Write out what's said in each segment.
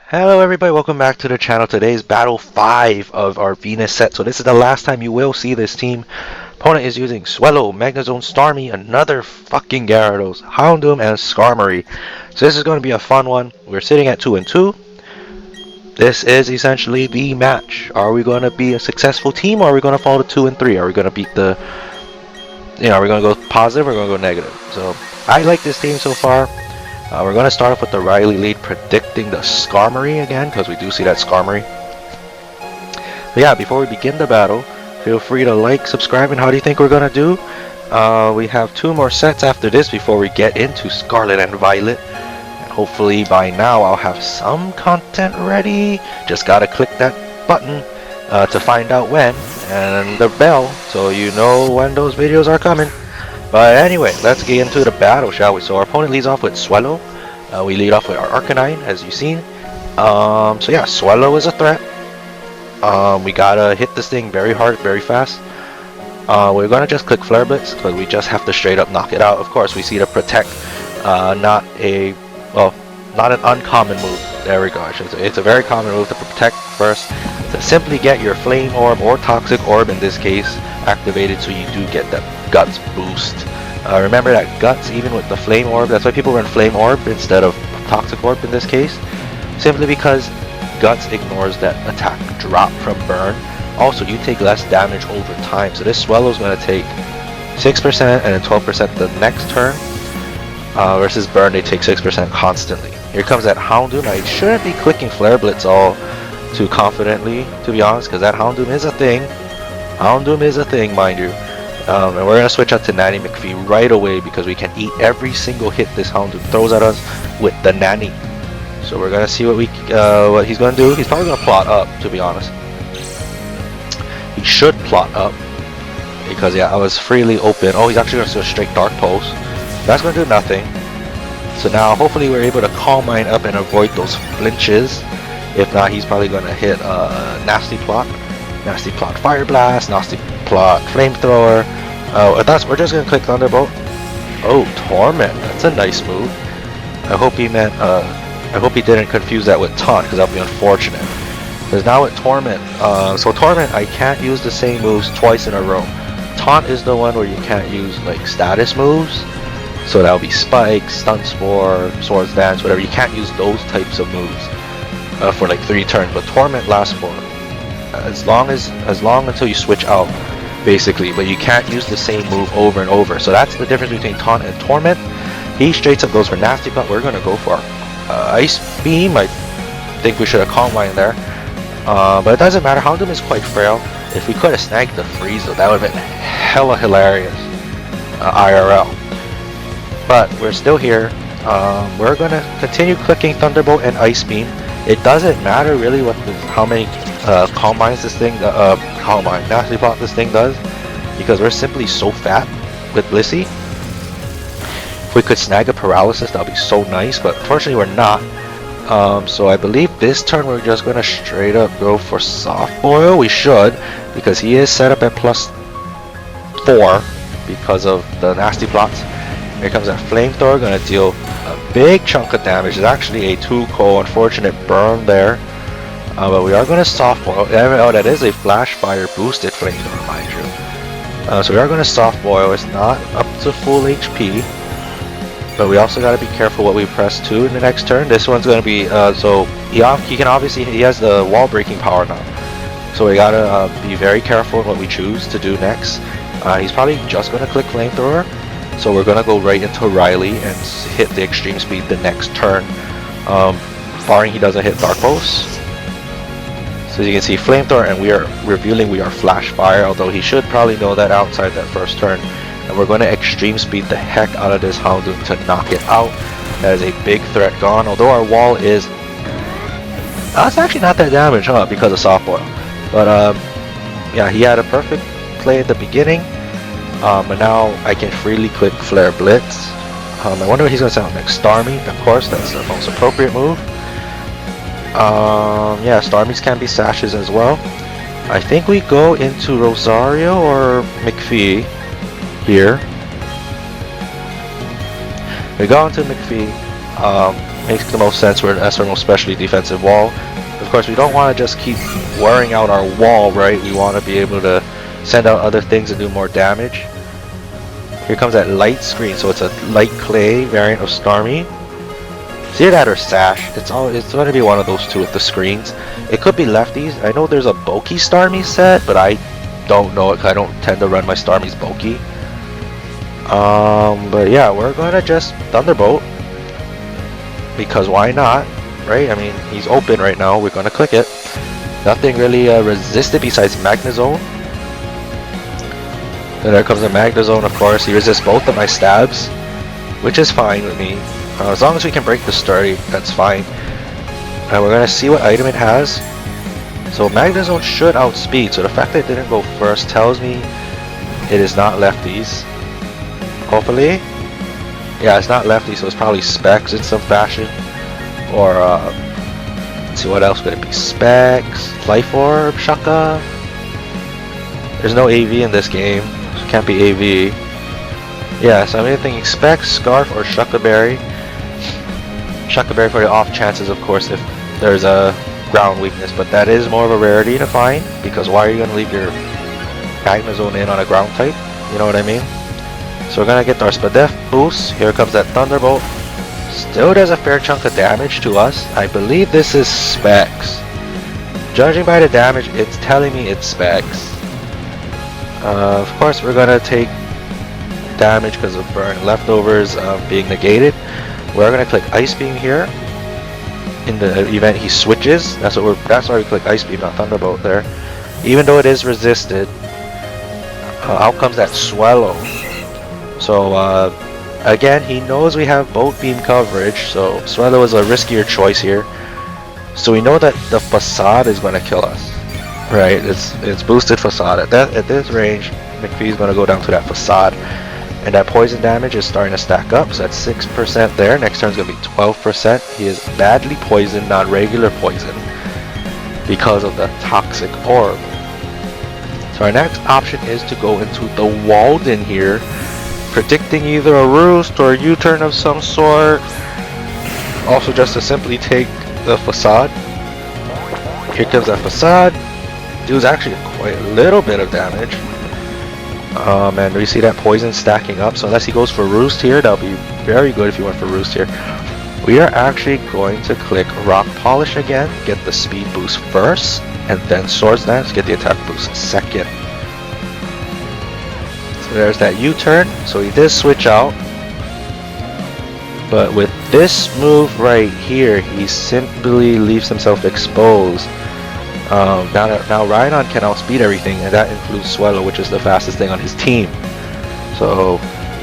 Hello everybody, welcome back to the channel. Today's battle 5 of our Venus set. So this is the last time you will see this team. Opponent is using Swellow, Magnezone, Starmie, another fucking Gyarados, Houndoom, and Skarmory. So this is going to be a fun one. We're sitting at 2-2. This is essentially the match. Are we going to be a successful team, or are we going to fall to 2-3? Are we going to beat the... are we going to go positive or are we going to go negative? So I like this team so far. We're going to start off with the Riley lead, predicting the Skarmory again, because we do see that Skarmory. But yeah, before we begin the battle, feel free to like, subscribe, and how do you think we're going to do? We have 2 more sets after this before we get into Scarlet and Violet. And hopefully by now I'll have some content ready. Just got to click that button to find out when, and the bell, so you know when those videos are coming. But anyway, let's get into the battle, shall we? So our opponent leads off with Swellow. We lead off with our Arcanine, as you've seen. So yeah, Swellow is a threat. We gotta hit this thing very hard, very fast. We're gonna just click Flare Blitz, because we just have to straight up knock it out. Of course, we see the Protect, not an uncommon move. There we go, I should say. It's a very common move to Protect first, to simply get your Flame Orb, or Toxic Orb in this case, activated so you do get that Guts boost. Remember that Guts, even with the Flame Orb, that's why people run Flame Orb instead of Toxic Orb in this case, simply because Guts ignores that attack drop from Burn. Also, you take less damage over time, so this Swellow is going to take 6% and then 12% the next turn, versus Burn, they take 6% constantly. Here comes that Houndoom. I shouldn't be clicking Flare Blitz all too confidently, to be honest, because that Houndoom is a thing. Houndoom is a thing, mind you. And we're going to switch out to Nanny McPhee right away, because we can eat every single hit this Houndoom throws at us with the Nanny. So we're going to see what he's going to do. He's probably going to plot up, to be honest. He should plot up, because yeah, I was freely open. Oh, he's actually going to do a straight Dark Pulse. That's going to do nothing. So now hopefully we're able to Calm Mind up and avoid those flinches. If not, he's probably going to hit Nasty Plot. Nasty Plot Fire Blast, Nasty Plot Flamethrower. We're just gonna click Thunderbolt. Oh, Torment. That's a nice move. I hope he meant. I hope he didn't confuse that with Taunt, because that'll be unfortunate. Because now with Torment, so Torment, I can't use the same moves twice in a row. Taunt is the one where you can't use like status moves. So that'll be Spike, Stun Spore, Swords Dance, whatever. You can't use those types of moves for like 3 turns. But Torment lasts for as long until you switch out, basically, but you can't use the same move over and over. So that's the difference between Taunt and Torment. He straight up goes for Nasty Plot. We're gonna go for Ice Beam. I think we should have Calm Mind there, but it doesn't matter. Houndoom is quite frail. If we could have snagged the freeze, though, that would have been hella hilarious IRL. But we're still here. We're gonna continue clicking Thunderbolt and Ice Beam. It doesn't matter really how many Calm Minds this thing, Nasty Plot this thing does, because we're simply so fat with Blissey. If we could snag a Paralysis, that would be so nice, but unfortunately we're not. So I believe this turn we're just going to straight up go for Soft Boil. We should, because he is set up at +4 because of the Nasty Plots. Here comes that Flamethrower, going to deal a big chunk of damage. It's actually a 2-co, unfortunate burn there. But we are going to Soft Boil. Oh, that is a Flash Fire boosted Flamethrower, mind you. So we are going to Soft Boil. It's not up to full HP. But we also got to be careful what we press to in the next turn. This one's going to be, so he has the wall breaking power now. So we got to be very careful in what we choose to do next. He's probably just going to click Flamethrower. So we're going to go right into Riley and hit the Extreme Speed the next turn. Barring he doesn't hit Dark Pulse. So as you can see, Flamethrower, and we are revealing we are Flash Fire, although he should probably know that outside that first turn. And we're going to Extreme Speed the heck out of this Houndoom to knock it out. That is a big threat gone, although our wall is... it's actually not that damage, because of Soft Boil. But yeah, he had a perfect play at the beginning. But now I can freely click Flare Blitz. I wonder what he's going to sound next. Starmie, of course, that's the most appropriate move. Yeah, Starmies can be Sashes as well. I think we go into Rosario or McPhee here. We go into McPhee. Makes the most sense. That's our most specially defensive wall. Of course, we don't want to just keep wearing out our wall, right? We want to be able to send out other things and do more damage. Here comes that light screen, so it's a light clay variant of Starmie. It's either that or Sash. It's going to be one of those two with the screens. It could be lefties. I know there's a bulky Starmie set, but I don't know it 'cause I don't tend to run my Starmies bulky. But yeah, we're going to just Thunderbolt. Because why not? Right? I mean, he's open right now. We're going to click it. Nothing really resisted besides Magnezone. Then there comes the Magnezone, of course. He resists both of my stabs, which is fine with me. As long as we can break the sturdy, that's fine. And we're going to see what item it has. So Magnezone should outspeed, so the fact that it didn't go first tells me it is not lefties. Hopefully. Yeah, it's not lefties, so it's probably Specs in some fashion. Or, let's see what else could it be. Specs, Life Orb, Shaka. There's no AV in this game, so it can't be AV. Yeah, so I'm either thinking Specs, Scarf, or Shaka Berry. Shaka Berry for the off chances, of course, if there's a ground weakness, but that is more of a rarity to find, because why are you going to leave your Magnezone in on a ground type? You know what I mean? So we're going to get our Spadef boost. Here comes that Thunderbolt. Still does a fair chunk of damage to us. I believe this is Specs. Judging by the damage, it's telling me it's Specs. Of course, we're going to take damage because of burn leftovers being negated. We're going to click Ice Beam here. In the event he switches, that's why we click Ice Beam, not Thunderbolt there. Even though it is resisted, out comes that Swallow. So again, he knows we have both beam coverage, so Swallow is a riskier choice here. So we know that the Facade is going to kill us, right? It's boosted Facade. At this range, McPhee's going to go down to that Facade. And that poison damage is starting to stack up, so that's 6% there. Next turn is going to be 12%. He is badly poisoned, not regular poison, because of the Toxic Orb. So our next option is to go into the Walden here, predicting either a Roost or a U-turn of some sort. Also just to simply take the Facade. Here comes that Facade. Deals actually quite a little bit of damage. And we see that poison stacking up, so unless he goes for Roost here, that'll be very good if he went for Roost here. We are actually going to click Rock Polish again, get the speed boost first, and then Swords Dance, get the attack boost second. So there's that U-turn, so he did switch out. But with this move right here, he simply leaves himself exposed. Now Rhydon can outspeed everything, and that includes Swallow, which is the fastest thing on his team. So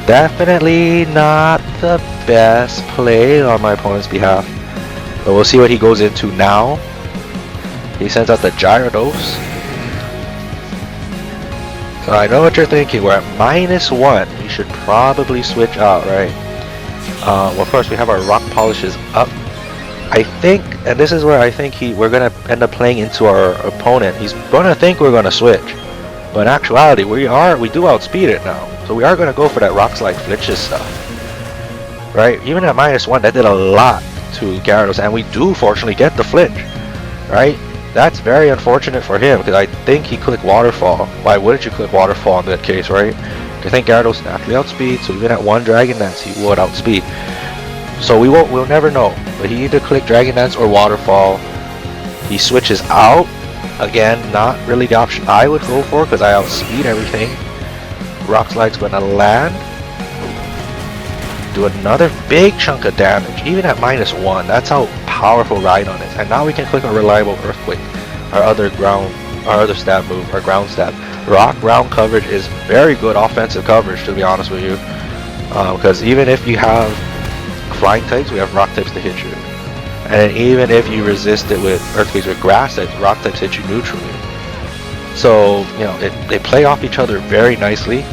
definitely not the best play on my opponent's behalf. But we'll see what he goes into now. He sends out the Gyarados. So I know what you're thinking, we're at -1. He should probably switch out, right? Well, of course we have our Rock Polishes up. I think, and this is where I think we're going to end up playing into our opponent. He's going to think we're going to switch. But in actuality, we do outspeed it now. So we are going to go for that Rock Slide Flinches stuff. Right? Even at -1, that did a lot to Gyarados. And we do fortunately get the flinch. Right? That's very unfortunate for him, because I think he clicked Waterfall. Why wouldn't you click Waterfall in that case, right? I think Gyarados naturally outspeed, so even at 1 Dragon Dance, he would outspeed. So we'll never know. But he either clicked Dragon Dance or Waterfall. He switches out. Again, not really the option I would go for, because I outspeed everything. Rock Slide's going to land. Do another big chunk of damage, even at -1. That's how powerful Rhydon is. And now we can click on Reliable Earthquake, our other stab move, our ground stab. Rock ground coverage is very good offensive coverage, to be honest with you. Because even if you have flying types, we have rock types to hit you. And even if you resist it with earthquakes with grass types, rock types hit you neutrally. So, you know, they play off each other very nicely.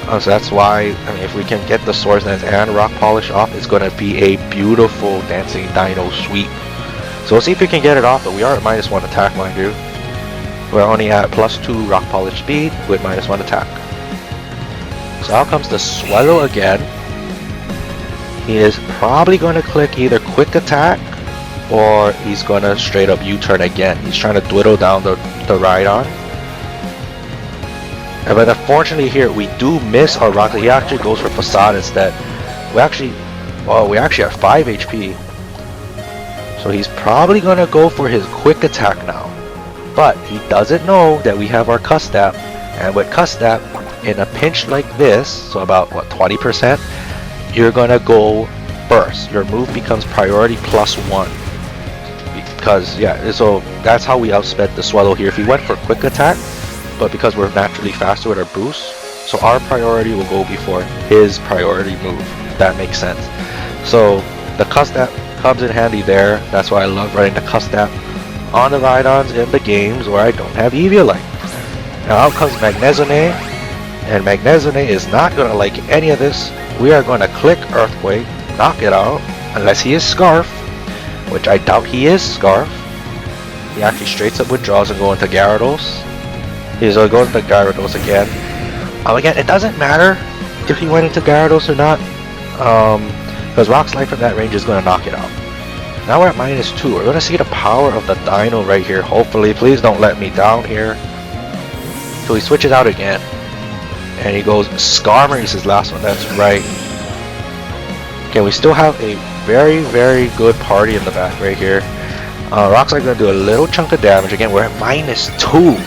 So that's why, I mean, if we can get the Swords Dance and Rock Polish off, it's going to be a beautiful Dancing Dino sweep. So we'll see if we can get it off, but we are at -1 attack, mind you. We're only at +2 Rock Polish speed with -1 attack. So out comes the Swallow again. he is probably going to click either quick attack or he's going to straight up U-turn again. He's trying to dwindle down the Rhydon. But unfortunately here we do miss our rock. He actually goes for facade instead. We actually have 5 HP. So he's probably going to go for his quick attack now. But he doesn't know that we have our cuss step. And with cuss step, in a pinch like this, so about what, 20%, you're going to go first. Your move becomes priority +1. Because, yeah, so that's how we outsped the Swallow here. If he went for quick attack, but because we're naturally faster with our boost, so our priority will go before his priority move, if that makes sense. So the cuss step comes in handy there. That's why I love running the cuss step on the Rhydons in the games where I don't have Eviolite. Now out comes Magnezone, and Magnezone is not going to like any of this. We are going to click Earthquake, knock it out, unless he is Scarf, which I doubt he is Scarf. He actually straight up withdraws and go into Gyarados. He's going to go into Gyarados again. Again, it doesn't matter if he went into Gyarados or not, because Rock Slide from that range is going to knock it out. Now we're at -2. We're going to see the power of the Dino right here. Hopefully, please don't let me down here. So he switches out again. And he goes, Skarmory is his last one, that's right. Okay, we still have a very, very good party in the back right here. Rock Slide going to do a little chunk of damage. Again, we're at -2.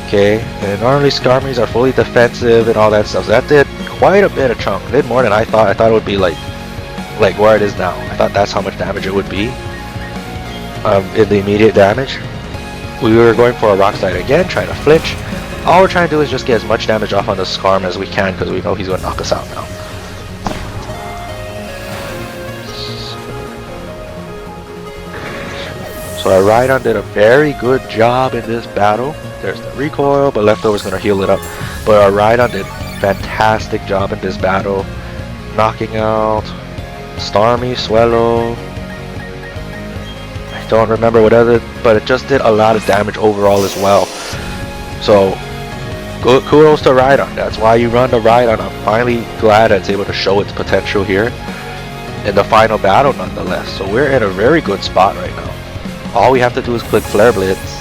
Okay, and normally Skarmories are fully defensive and all that stuff. So that did quite a bit of chunk. It did more than I thought. I thought it would be like where it is now. I thought that's how much damage it would be in the immediate damage. We were going for a Rock Slide again, trying to flinch. All we're trying to do is just get as much damage off on the Skarm as we can because we know he's going to knock us out now. So our Rhydon did a very good job in this battle. There's the recoil, but Leftover's going to heal it up. But our Rhydon did fantastic job in this battle. Knocking out Starmie, Swellow. I don't remember what other, but it just did a lot of damage overall as well. So, kudos to Rhydon. That's why you run the Rhydon. I'm finally glad it's able to show its potential here in the final battle nonetheless. So we're in a very good spot right now. All we have to do is click Flare Blitz.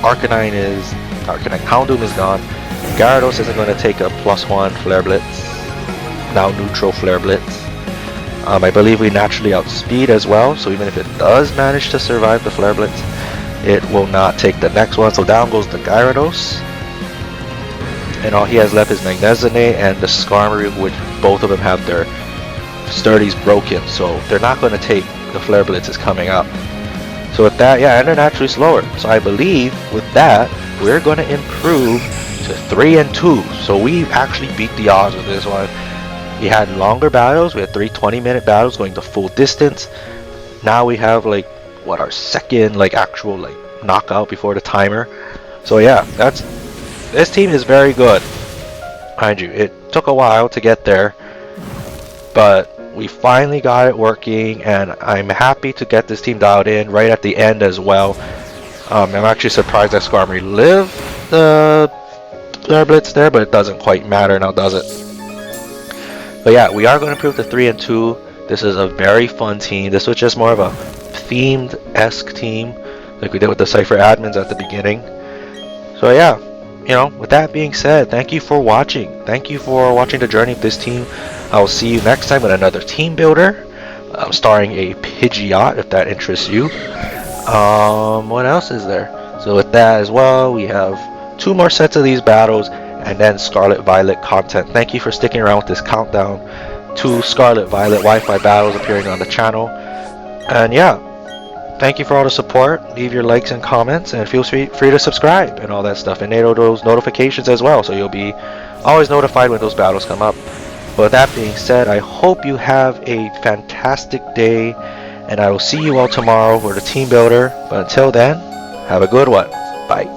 Arcanine Houndoom is gone. Gyarados isn't going to take a +1 Flare Blitz. Now neutral Flare Blitz. I believe we naturally outspeed as well, so even if it does manage to survive the Flare Blitz, it will not take the next one. So down goes the Gyarados. And all he has left is Magnezone and the Skarmory, which both of them have their sturdies broken, so they're not going to take the Flare Blitzes coming up. So with that, yeah, and they're naturally slower. So I believe with that, we're going to improve to 3-2. So we actually beat the odds with this one. We had longer battles. We had 3 20-minute battles going to full distance. Now we have like what, our second like actual like knockout before the timer. So yeah, this team is very good. Mind you, it took a while to get there, but we finally got it working, and I'm happy to get this team dialed in right at the end as well. I'm actually surprised that Skarmory lived the Flare Blitz there, but it doesn't quite matter now, does it? But yeah, we are going to improve to 3-2. This is a very fun team. This was just more of a themed-esque team, like we did with the Cypher admins at the beginning. So yeah, you know, with that being said, thank you for watching. Thank you for watching the journey of this team. I will see you next time with another team builder, starring a Pidgeot, if that interests you. What else is there? So with that as well, we have 2 more sets of these battles, and then Scarlet Violet content. Thank you for sticking around with this countdown to Scarlet Violet Wi-Fi battles appearing on the channel. And yeah, thank you for all the support. Leave your likes and comments, and feel free to subscribe and all that stuff, and enable those notifications as well, so you'll be always notified when those battles come up. But with that being said, I hope you have a fantastic day, and I will see you all tomorrow for the team builder. But until then, have a good one. Bye.